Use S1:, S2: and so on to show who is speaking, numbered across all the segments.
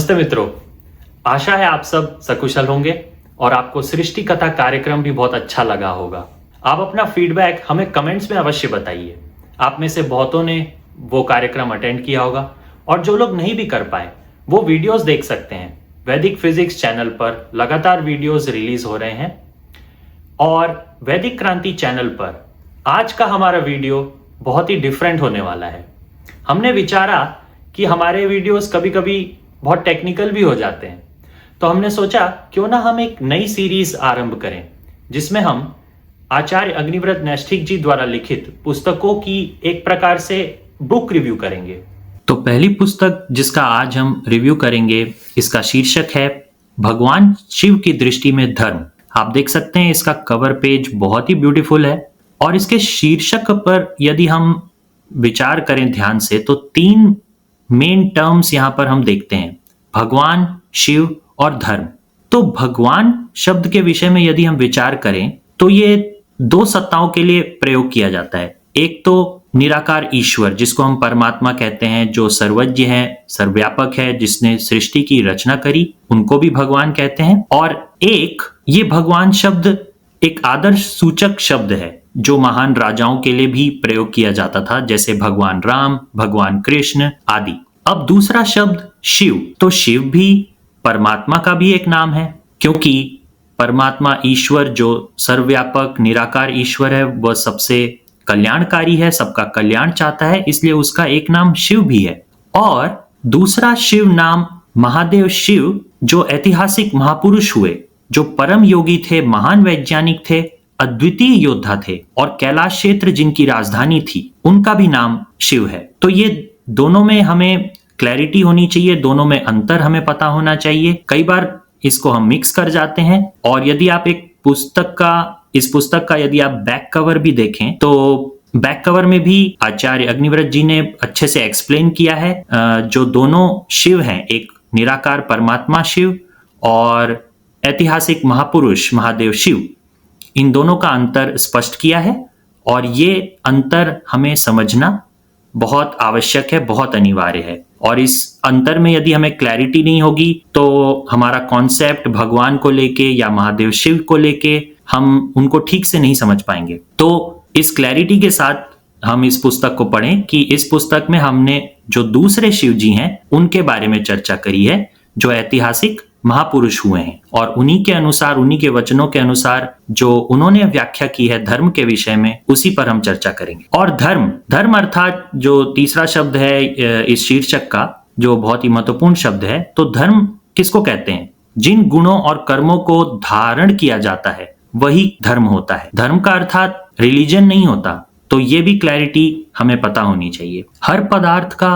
S1: नमस्ते मित्रों, आशा है आप सब सकुशल होंगे और आपको सृष्टि कथा कार्यक्रम भी बहुत अच्छा लगा होगा। आप अपना फीडबैक हमें कमेंट्स में अवश्य बताइए। आप में से बहुतों ने वो कार्यक्रम अटेंड किया होगा और जो लोग नहीं भी कर पाए वो वीडियोस देख सकते हैं। वैदिक फिजिक्स चैनल पर लगातार वीडियोस रिलीज हो रहे हैं और वैदिक क्रांति चैनल पर आज का हमारा वीडियो बहुत ही डिफरेंट होने वाला है। हमने विचारा कि हमारे वीडियोस कभी कभी बहुत टेक्निकल भी हो जाते हैं, तो हमने सोचा क्यों ना हम एक नई सीरीज आरंभ करें जिसमें हम आचार्य अग्निव्रत नैष्ठिक जी द्वारा लिखित पुस्तकों की एक प्रकार से बुक रिव्यू करेंगे। तो पहली पुस्तक जिसका आज हम रिव्यू करेंगे, इसका शीर्षक है भगवान शिव की दृष्टि में धर्म। आप देख सकते हैं इसका कवर पेज बहुत ही ब्यूटीफुल है और इसके शीर्षक पर यदि हम विचार करें ध्यान से तो तीन मेन टर्म्स यहां पर हम देखते हैं, भगवान, शिव और धर्म। तो भगवान शब्द के विषय में यदि हम विचार करें तो ये दो सत्ताओं के लिए प्रयोग किया जाता है। एक तो निराकार ईश्वर जिसको हम परमात्मा कहते हैं, जो सर्वज्ञ है, सर्वव्यापक है, जिसने सृष्टि की रचना करी, उनको भी भगवान कहते हैं। और एक ये भगवान शब्द एक आदर्श सूचक शब्द है जो महान राजाओं के लिए भी प्रयोग किया जाता था, जैसे भगवान राम, भगवान कृष्ण आदि। अब दूसरा शब्द शिव, तो शिव भी परमात्मा का भी एक नाम है, क्योंकि परमात्मा ईश्वर जो सर्वव्यापक निराकार ईश्वर है वह सबसे कल्याणकारी है, सबका कल्याण चाहता है, इसलिए उसका एक नाम शिव भी है। और दूसरा शिव नाम महादेव शिव, जो ऐतिहासिक महापुरुष हुए, जो परम योगी थे, महान वैज्ञानिक थे, अद्वितीय योद्धा थे और कैलाश क्षेत्र जिनकी राजधानी थी, उनका भी नाम शिव है। तो ये दोनों में हमें क्लैरिटी होनी चाहिए, दोनों में अंतर हमें पता होना चाहिए। कई बार इसको हम मिक्स कर जाते हैं। और यदि आप इस पुस्तक का यदि आप बैक कवर भी देखें तो बैक कवर में भी आचार्य अग्निव्रत जी ने अच्छे से एक्सप्लेन किया है जो दोनों शिव हैं, एक निराकार परमात्मा शिव और ऐतिहासिक महापुरुष महादेव शिव, इन दोनों का अंतर स्पष्ट किया है। और ये अंतर हमें समझना बहुत आवश्यक है, बहुत अनिवार्य है। और इस अंतर में यदि हमें क्लैरिटी नहीं होगी तो हमारा कॉन्सेप्ट भगवान को लेके या महादेव शिव को लेके हम उनको ठीक से नहीं समझ पाएंगे। तो इस क्लैरिटी के साथ हम इस पुस्तक को पढ़ें कि इस पुस्तक में हमने जो दूसरे शिव जी हैं उनके बारे में चर्चा करी है, जो ऐतिहासिक महापुरुष हुए हैं, और उन्हीं के अनुसार, उन्हीं के वचनों के अनुसार जो उन्होंने व्याख्या की है धर्म के विषय में, उसी पर हम चर्चा करेंगे। और धर्म अर्थात जो तीसरा शब्द है इस शीर्षक का, जो बहुत ही महत्वपूर्ण शब्द है, तो धर्म किसको कहते हैं? जिन गुणों और कर्मों को धारण किया जाता है वही धर्म होता है। धर्म का अर्थात रिलीजन नहीं होता। तो ये भी क्लैरिटी हमें पता होनी चाहिए। हर पदार्थ का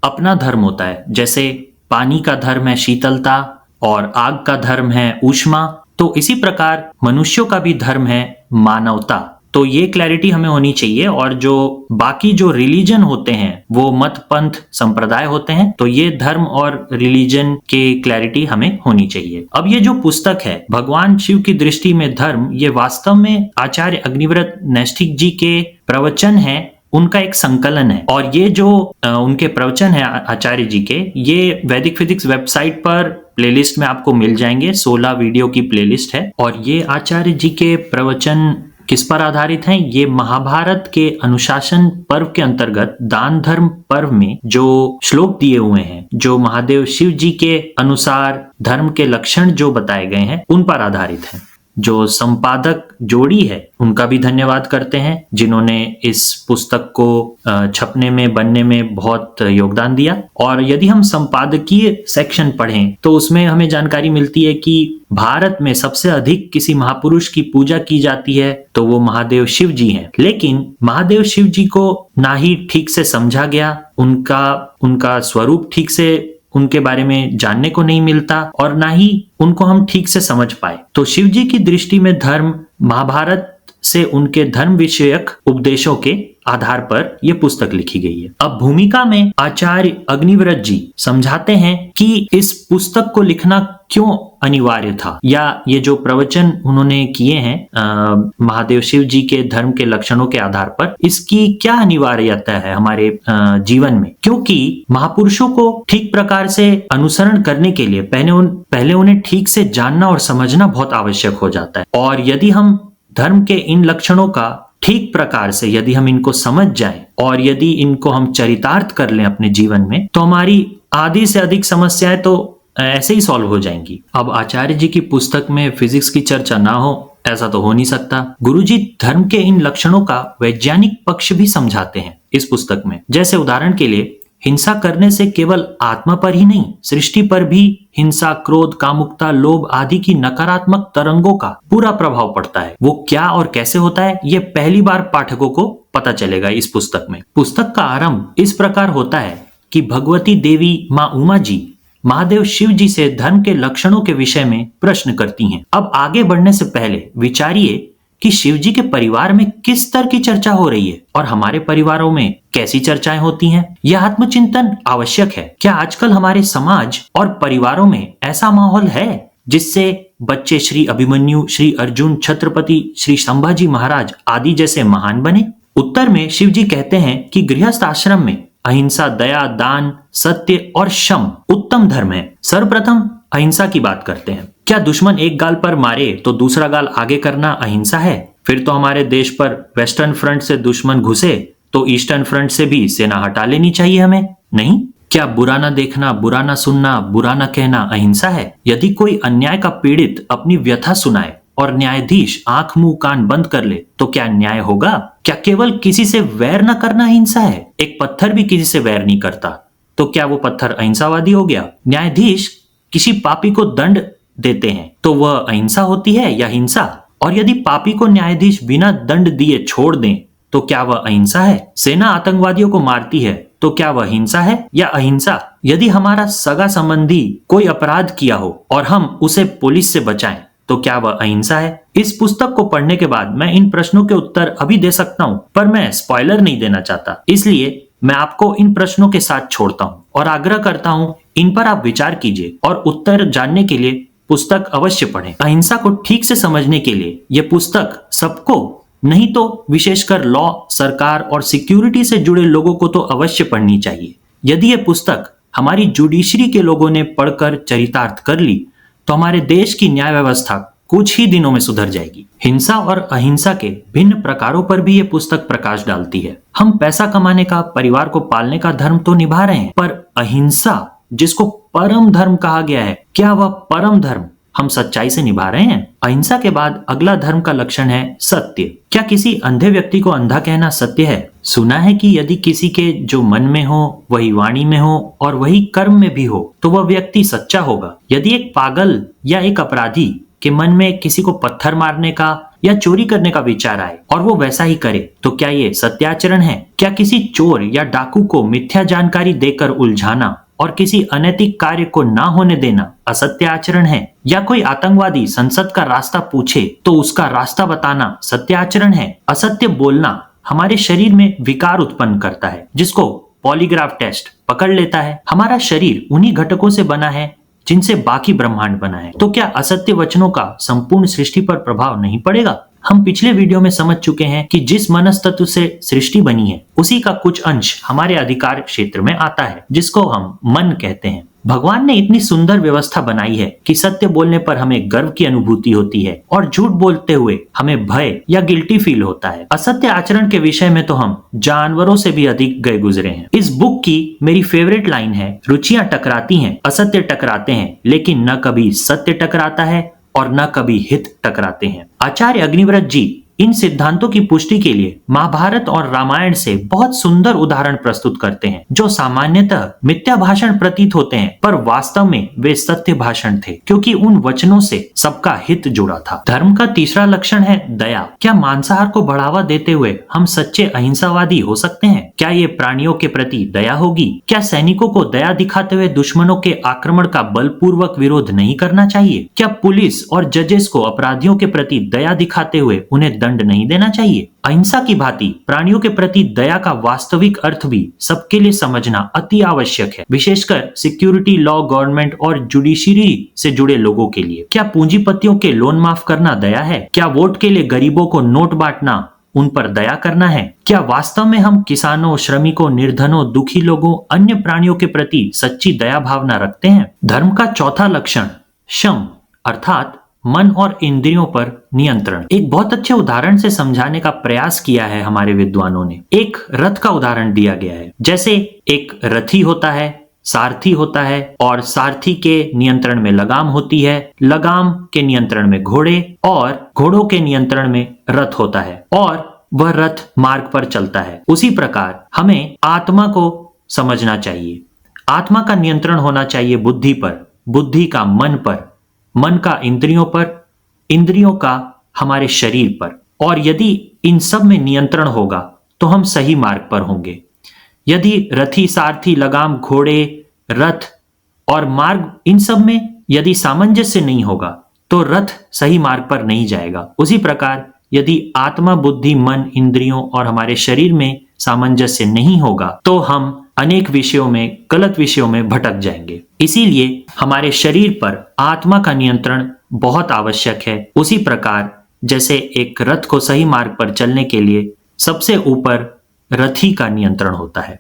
S1: अपना धर्म होता है, जैसे पानी का धर्म है शीतलता और आग का धर्म है ऊष्मा, तो इसी प्रकार मनुष्यों का भी धर्म है मानवता। तो ये क्लैरिटी हमें होनी चाहिए। और जो बाकी जो रिलीजन होते हैं वो मत पंथ संप्रदाय होते हैं, तो ये धर्म और रिलीजन के क्लैरिटी हमें होनी चाहिए। अब ये जो पुस्तक है भगवान शिव की दृष्टि में धर्म, ये वास्तव में आचार्य अग्निव्रत नैष्ठिक जी के प्रवचन है, उनका एक संकलन है। और ये जो उनके प्रवचन है आचार्य जी के, ये वैदिक फिजिक्स वेबसाइट पर प्लेलिस्ट में आपको मिल जाएंगे। 16 वीडियो की प्लेलिस्ट है। और ये आचार्य जी के प्रवचन किस पर आधारित हैं? ये महाभारत के अनुशासन पर्व के अंतर्गत दान धर्म पर्व में जो श्लोक दिए हुए हैं, जो महादेव शिव जी के अनुसार धर्म के लक्षण जो बताए गए हैं, उन पर आधारित है। जो संपादक जोड़ी है उनका भी धन्यवाद करते हैं, जिन्होंने इस पुस्तक को छपने में, बनने में बहुत योगदान दिया। और यदि हम संपादकीय सेक्शन पढ़ें तो उसमें हमें जानकारी मिलती है कि भारत में सबसे अधिक किसी महापुरुष की पूजा की जाती है तो वो महादेव शिव जी हैं। लेकिन महादेव शिव जी को ना ही ठीक से समझा गया, उनका स्वरूप ठीक से उनके बारे में जानने को नहीं मिलता और ना ही उनको हम ठीक से समझ पाए। तो शिव जी की दृष्टि में धर्म महाभारत से उनके धर्म विषयक उपदेशों के आधार पर यह पुस्तक लिखी गई है। अब भूमिका में आचार्य अग्निव्रत जी समझाते हैं कि इस पुस्तक को लिखना क्यों अनिवार्य था, या ये जो प्रवचन उन्होंने किए हैं महादेव शिव जी के धर्म के लक्षणों के आधार पर, इसकी क्या अनिवार्यता है हमारे जीवन में। क्योंकि महापुरुषों को ठीक प्रकार से अनुसरण करने के लिए पहले उन्हें ठीक से जानना और समझना बहुत आवश्यक हो जाता है। और यदि हम धर्म के इन लक्षणों का ठीक प्रकार से यदि हम इनको समझ जाएं और यदि इनको हम चरितार्थ कर लें अपने जीवन में, तो हमारी आधी से अधिक समस्याएं तो ऐसे ही सॉल्व हो जाएंगी। अब आचार्य जी की पुस्तक में फिजिक्स की चर्चा ना हो, ऐसा तो हो नहीं सकता। गुरुजी धर्म के इन लक्षणों का वैज्ञानिक पक्ष भी समझाते हैं इस पुस्तक में। जैसे उदाहरण के लिए, हिंसा करने से केवल आत्मा पर ही नहीं, सृष्टि पर भी हिंसा, क्रोध, कामुकता, लोभ आदि की नकारात्मक तरंगों का पूरा प्रभाव पड़ता है। वो क्या और कैसे होता है, ये पहली बार पाठकों को पता चलेगा इस पुस्तक में। पुस्तक का आरंभ इस प्रकार होता है कि भगवती देवी माँ उमा जी महादेव शिव जी से धर्म के लक्षणों के विषय में प्रश्न करती हैं। अब आगे बढ़ने से पहले विचारिए कि शिव जी के परिवार में किस स्तर की चर्चा हो रही है और हमारे परिवारों में कैसी चर्चाएं होती हैं। यह आत्मचिंतन आवश्यक है। क्या आजकल हमारे समाज और परिवारों में ऐसा माहौल है जिससे बच्चे श्री अभिमन्यु, श्री अर्जुन, छत्रपति श्री संभाजी महाराज आदि जैसे महान बने? उत्तर में शिव जी कहते हैं कि गृहस्थ आश्रम में अहिंसा, दया, दान, सत्य और शम उत्तम धर्म है। सर्वप्रथम अहिंसा की बात करते हैं। क्या दुश्मन एक गाल पर मारे तो दूसरा गाल आगे करना अहिंसा है? फिर तो हमारे देश पर वेस्टर्न फ्रंट से दुश्मन घुसे तो ईस्टर्न फ्रंट से भी सेना हटा लेनी चाहिए हमें, नहीं? क्या बुरा ना देखना, बुरा ना सुनना, बुरा ना कहना अहिंसा है? यदि कोई अन्याय का पीड़ित अपनी व्यथा सुनाए और न्यायाधीश आंख मुंह कान बंद कर ले तो क्या न्याय होगा? क्या केवल किसी से वैर न करना अहिंसा है? एक पत्थर भी किसी से वैर नहीं करता, तो क्या वो पत्थर अहिंसावादी हो गया? न्यायाधीश किसी पापी को दंड देते हैं तो वह अहिंसा होती है या हिंसा? और यदि पापी को न्यायाधीश बिना दंड दिए छोड़ दें तो क्या वह अहिंसा है? सेना आतंकवादियों को मारती है तो क्या वह हिंसा है या अहिंसा? यदि हमारा सगा संबंधी कोई अपराध किया हो और हम उसे पुलिस से बचाएं तो क्या वह अहिंसा है? इस पुस्तक को पढ़ने के बाद मैं इन प्रश्नों के उत्तर अभी दे सकता हूं, पर मैं स्पॉइलर नहीं देना चाहता, इसलिए मैं आपको इन प्रश्नों के साथ छोड़ता हूं और आग्रह करता हूं इन पर आप विचार कीजिए और उत्तर जानने के लिए पुस्तक अवश्य पढ़ें। अहिंसा को ठीक से समझने के लिए यह पुस्तक सबको नहीं तो विशेषकर लॉ, सरकार और सिक्योरिटी से जुड़े लोगों को तो अवश्य पढ़नी चाहिए। यदि यह पुस्तक हमारी जुडिशरी के लोगों ने पढ़कर चरितार्थ कर ली तो हमारे देश की न्याय व्यवस्था कुछ ही दिनों में सुधर जाएगी। हिंसा और अहिंसा के भिन्न प्रकारों पर भी ये पुस्तक प्रकाश डालती है। हम पैसा कमाने का, परिवार को पालने का धर्म तो निभा रहे हैं, पर अहिंसा जिसको परम धर्म कहा गया है, क्या वह परम धर्म हम सच्चाई से निभा रहे हैं? अहिंसा के बाद अगला धर्म का लक्षण है सत्य। क्या किसी अंधे व्यक्ति को अंधा कहना सत्य है? सुना है कि यदि किसी के जो मन में हो वही वाणी में हो और वही कर्म में भी हो तो वह व्यक्ति सच्चा होगा। यदि एक पागल या एक अपराधी के मन में किसी को पत्थर मारने का या चोरी करने का विचार आए और वो वैसा ही करे तो क्या ये सत्याचरण है? क्या किसी चोर या डाकू को मिथ्या जानकारी देकर उलझाना और किसी अनैतिक कार्य को ना होने देना असत्य आचरण है? या कोई आतंकवादी संसद का रास्ता पूछे तो उसका रास्ता बताना सत्य आचरण है? असत्य बोलना हमारे शरीर में विकार उत्पन्न करता है जिसको पॉलीग्राफ टेस्ट पकड़ लेता है। हमारा शरीर उन्हीं घटकों से बना है जिनसे बाकी ब्रह्मांड बना है, तो क्या असत्य वचनों का संपूर्ण सृष्टि पर प्रभाव नहीं पड़ेगा? हम पिछले वीडियो में समझ चुके हैं कि जिस मनस्तत्व से सृष्टि बनी है उसी का कुछ अंश हमारे अधिकार क्षेत्र में आता है जिसको हम मन कहते हैं। भगवान ने इतनी सुंदर व्यवस्था बनाई है कि सत्य बोलने पर हमें गर्व की अनुभूति होती है और झूठ बोलते हुए हमें भय या गिल्टी फील होता है। असत्य आचरण के विषय में तो हम जानवरों से भी अधिक गए गुजरे हैं। इस बुक की मेरी फेवरेट लाइन है, रुचियां टकराती हैं, असत्य टकराते हैं, लेकिन न कभी सत्य टकराता है और न कभी हित टकराते हैं। आचार्य अग्निव्रत जी इन सिद्धांतों की पुष्टि के लिए महाभारत और रामायण से बहुत सुंदर उदाहरण प्रस्तुत करते हैं जो सामान्यतः मिथ्या भाषण प्रतीत होते हैं पर वास्तव में वे सत्य भाषण थे क्योंकि उन वचनों से सबका हित जुड़ा था। धर्म का तीसरा लक्षण है दया। क्या मांसाहार को बढ़ावा देते हुए हम सच्चे अहिंसावादी हो सकते हैं? क्या ये प्राणियों के प्रति दया होगी? क्या सैनिकों को दया दिखाते हुए दुश्मनों के आक्रमण का बलपूर्वक विरोध नहीं करना चाहिए? क्या पुलिस और जजेस को अपराधियों के प्रति दया दिखाते हुए उन्हें दंड नहीं देना चाहिए। अहिंसा की भांति प्राणियों के प्रति दया का वास्तविक अर्थ भी सबके लिए समझना अति आवश्यक है, विशेषकर सिक्योरिटी, लॉ, गवर्नमेंट और जुडिशरी से जुड़े लोगों के लिए। क्या पूंजीपतियों के लोन माफ करना दया है? क्या वोट के लिए गरीबों को नोट बांटना उन पर दया करना है? क्या वास्तव में हम किसानों, श्रमिकों, निर्धनों, दुखी लोगों, अन्य प्राणियों के प्रति सच्ची दया भावना रखते हैं? धर्म का चौथा लक्षण शम अर्थात मन और इंद्रियों पर नियंत्रण एक बहुत अच्छे उदाहरण से समझाने का प्रयास किया है हमारे विद्वानों ने। एक रथ का उदाहरण दिया गया है। जैसे एक रथी होता है, सारथी होता है, और सारथी के नियंत्रण में लगाम होती है, लगाम के नियंत्रण में घोड़े, और घोड़ों के नियंत्रण में रथ होता है, और वह रथ मार्ग पर चलता है। उसी प्रकार हमें आत्मा को समझना चाहिए। आत्मा का नियंत्रण होना चाहिए बुद्धि पर, बुद्धि का मन पर, मन का इंद्रियों पर, इंद्रियों का हमारे शरीर पर। और यदि इन सब में नियंत्रण होगा तो हम सही मार्ग पर होंगे। यदि रथी, सारथी, लगाम, घोड़े, रथ और मार्ग इन सब में यदि सामंजस्य नहीं होगा तो रथ सही मार्ग पर नहीं जाएगा। उसी प्रकार यदि आत्मा, बुद्धि, मन, इंद्रियों और हमारे शरीर में सामंजस्य नहीं होगा तो हम अनेक विषयों में, गलत विषयों में भटक जाएंगे। इसीलिए हमारे शरीर पर आत्मा का नियंत्रण बहुत आवश्यक है। उसी प्रकार जैसे एक रथ को सही मार्ग पर चलने के लिए सबसे ऊपर रथी का नियंत्रण होता है।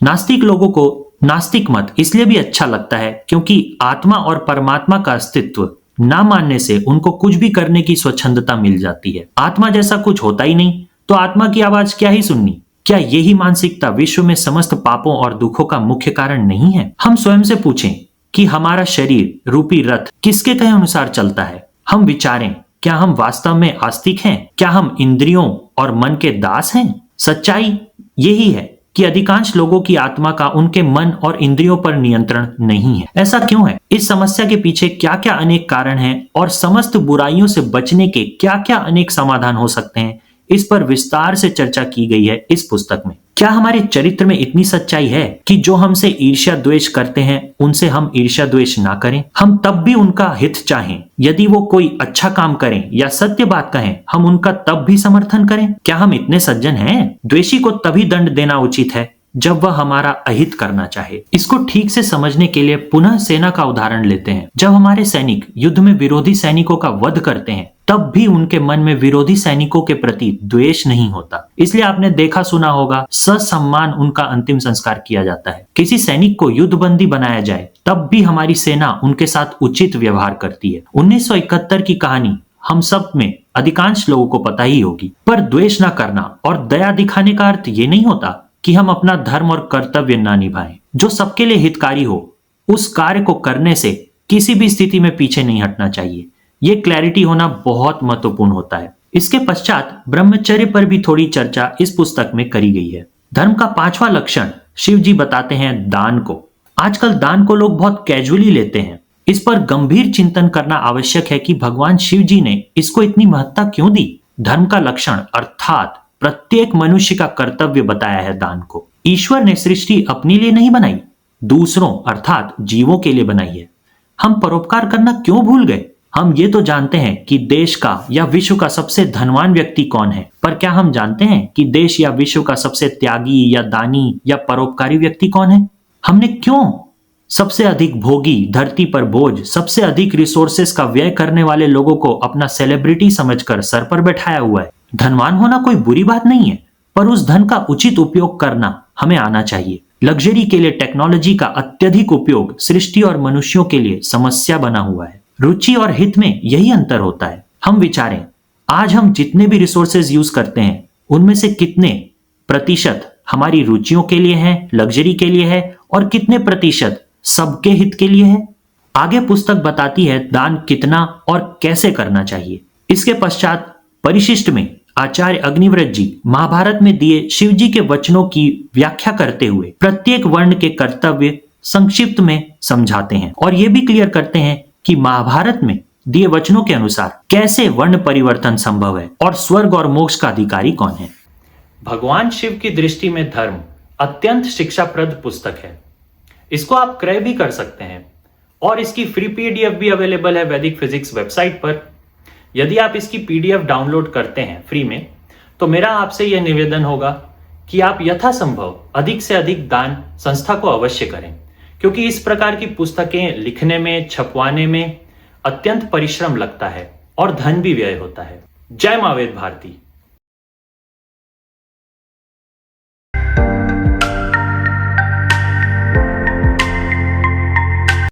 S1: नास्तिक लोगों को नास्तिक मत इसलिए भी अच्छा लगता है क्योंकि आत्मा और परमात्मा का अस्तित्व ना मानने से उनको कुछ भी करने की स्वच्छंदता मिल जाती है। आत्मा जैसा कुछ होता ही नहीं तो आत्मा की आवाज क्या ही सुननी। क्या यही मानसिकता विश्व में समस्त पापों और दुखों का मुख्य कारण नहीं है? हम स्वयं से पूछें कि हमारा शरीर रूपी रथ किसके कहे अनुसार चलता है? हम विचारें, क्या हम वास्तव में आस्तिक हैं? क्या हम इंद्रियों और मन के दास हैं? सच्चाई यही है कि अधिकांश लोगों की आत्मा का उनके मन और इंद्रियों पर नियंत्रण नहीं है। ऐसा क्यों है? इस समस्या के पीछे क्या क्या अनेक कारण हैं और समस्त बुराइयों से बचने के क्या क्या अनेक समाधान हो सकते हैं, इस पर विस्तार से चर्चा की गई है इस पुस्तक में। क्या हमारे चरित्र में इतनी सच्चाई है कि जो हमसे ईर्ष्या द्वेष करते हैं उनसे हम ईर्ष्या द्वेष ना करें? हम तब भी उनका हित चाहें। यदि वो कोई अच्छा काम करें या सत्य बात कहें, हम उनका तब भी समर्थन करें। क्या हम इतने सज्जन हैं? द्वेषी को तभी दंड देना उचित है जब वह हमारा अहित करना चाहे। इसको ठीक से समझने के लिए पुनः सेना का उदाहरण लेते हैं। जब हमारे सैनिक युद्ध में विरोधी सैनिकों का वध करते हैं तब भी उनके मन में विरोधी सैनिकों के प्रति द्वेष नहीं होता। इसलिए आपने देखा सुना होगा, ससम्मान उनका अंतिम संस्कार किया जाता है। किसी सैनिक को युद्धबंदी बनाया जाए तब भी हमारी सेना उनके साथ उचित व्यवहार करती है। 1971 की कहानी हम सब में अधिकांश लोगों को पता ही होगी। पर द्वेष न करना और दया दिखाने का अर्थ ये नहीं होता कि हम अपना धर्म और कर्तव्य ना निभाएं। जो सबके लिए हितकारी हो उस कार्य को करने से किसी भी स्थिति में पीछे नहीं हटना चाहिए। ये क्लैरिटी होना बहुत महत्वपूर्ण होता है। इसके पश्चात ब्रह्मचर्य पर भी थोड़ी चर्चा इस पुस्तक में करी गई है। धर्म का पांचवा लक्षण शिव जी बताते हैं दान को। आजकल दान को लोग बहुत कैजुअली लेते हैं। इस पर गंभीर चिंतन करना आवश्यक है कि भगवान शिव जी ने इसको इतनी महत्ता क्यों दी। धर्म का लक्षण अर्थात प्रत्येक मनुष्य का कर्तव्य बताया है दान को। ईश्वर ने सृष्टि अपने लिए नहीं बनाई, दूसरों अर्थात जीवों के लिए बनाई है। हम परोपकार करना क्यों भूल गए? हम ये तो जानते हैं कि देश का या विश्व का सबसे धनवान व्यक्ति कौन है, पर क्या हम जानते हैं कि देश या विश्व का सबसे त्यागी या दानी या परोपकारी व्यक्ति कौन है? हमने क्यों सबसे अधिक भोगी, धरती पर बोझ, सबसे अधिक रिसोर्सेस का व्यय करने वाले लोगों को अपना सेलिब्रिटी समझकर सर पर बैठाया हुआ है? धनवान होना कोई बुरी बात नहीं है, पर उस धन का उचित उपयोग करना हमें आना चाहिए। लग्जरी के लिए टेक्नोलॉजी का अत्यधिक उपयोग सृष्टि और मनुष्यों के लिए समस्या बना हुआ है। रुचि और हित में यही अंतर होता है। हम विचारें, आज हम जितने भी रिसोर्सेज यूज करते हैं उनमें से कितने प्रतिशत हमारी रुचियों के लिए है, लग्जरी के लिए है, और कितने प्रतिशत सबके हित के लिए है? आगे पुस्तक बताती है दान कितना और कैसे करना चाहिए। इसके पश्चात परिशिष्ट में आचार्य अग्निव्रत जी महाभारत में दिए शिव जी के वचनों की व्याख्या करते हुए प्रत्येक वर्ण के कर्तव्य संक्षिप्त में समझाते हैं और यह भी क्लियर करते हैं कि महाभारत में दिए वचनों के अनुसार कैसे वर्ण परिवर्तन संभव है और स्वर्ग और मोक्ष का अधिकारी कौन है। भगवान शिव की दृष्टि में धर्म अत्यंत शिक्षाप्रद पुस्तक है। इसको आप क्रय भी कर सकते हैं और इसकी फ्री पीडीएफ भी अवेलेबल है वैदिक फिजिक्स वेबसाइट पर। यदि आप इसकी पीडीएफ डाउनलोड करते हैं फ्री में, तो मेरा आपसे यह निवेदन होगा कि आप यथासंभव अधिक से अधिक दान संस्था को अवश्य करें, क्योंकि इस प्रकार की पुस्तकें लिखने में, छपवाने में अत्यंत परिश्रम लगता है और धन भी व्यय होता है। जय माँ वेद भारती।